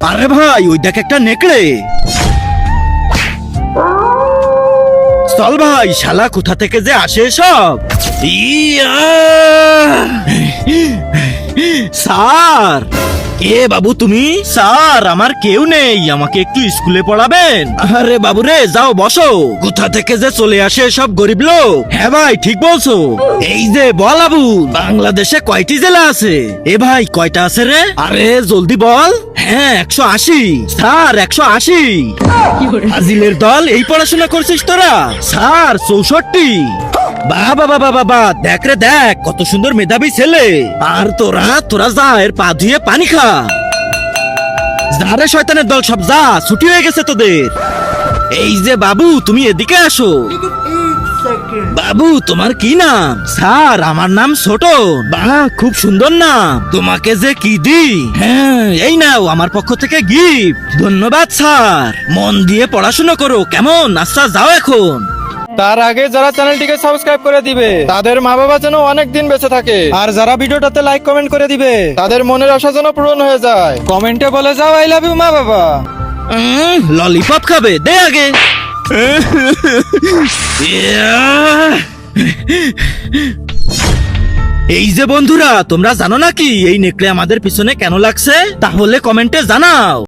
আরে ভাই ওই দেখ একটা নেকড়ে। চল ভাই, শালা কোথা থেকে যে আসে সব। ইয়া! স্যার, কে বাবু তুমি? স্যার আমার কেউ নেই, আমাকে একটু স্কুলে পড়াবেন? আরে বাবু রে, যাও বসো। কোথা থেকে যে চলে আসে সব গরিব লোক। হ্যাঁ ভাই ঠিক বলছো। এই যে বল আবু, বাংলাদেশে কয়টি জেলা আছে? এ ভাই কয়টা আছে রে? আরে জলদি বল। হ্যাঁ 180। স্যার 180। ফাজিলের দল, এই পড়াশোনা করছিস তোরা? স্যার 64। বাবা বাবা বাবা, দেখ রে দেখ, কত সুন্দর মেধাবী ছেলে। আর তোরা তোরা যা, এর পা ধুয়ে পানি খা। যা রে শয়তানের দল, সব যা, ছুটি হয়ে গেছে তোদের। এই যে বাবু, তুমি এদিকে আসো। বাবু তোমার কি নাম? স্যার আমার নাম ছোট। বাহ খুব সুন্দর নাম, তোমাকে যে কি দি। হ্যাঁ এই নাও আমার পক্ষ থেকে গিফট। ধন্যবাদ স্যার, মন দিয়ে পড়াশোনা করো কেমন? আচ্ছা যাও এখন। তার আগে যারা চ্যানেলটিকে সাবস্ক্রাইব করে দিবে তাদের মা বাবা যেন অনেক দিন বেঁচে থাকে, আর যারা ভিডিওটাতে লাইক কমেন্ট করে দিবে তাদের মনের আশা যেন পূরণ হয়ে যায়। কমেন্টে বলে যাও আই লাভ ইউ মা বাবা। ললিপপ খাবে, দে আগে। এই যে বন্ধুরা, তোমরা জানো নাকি এই নেকড়ে আমাদের পিছনে কেন লাগছে? তাহলে কমেন্টে জানাও।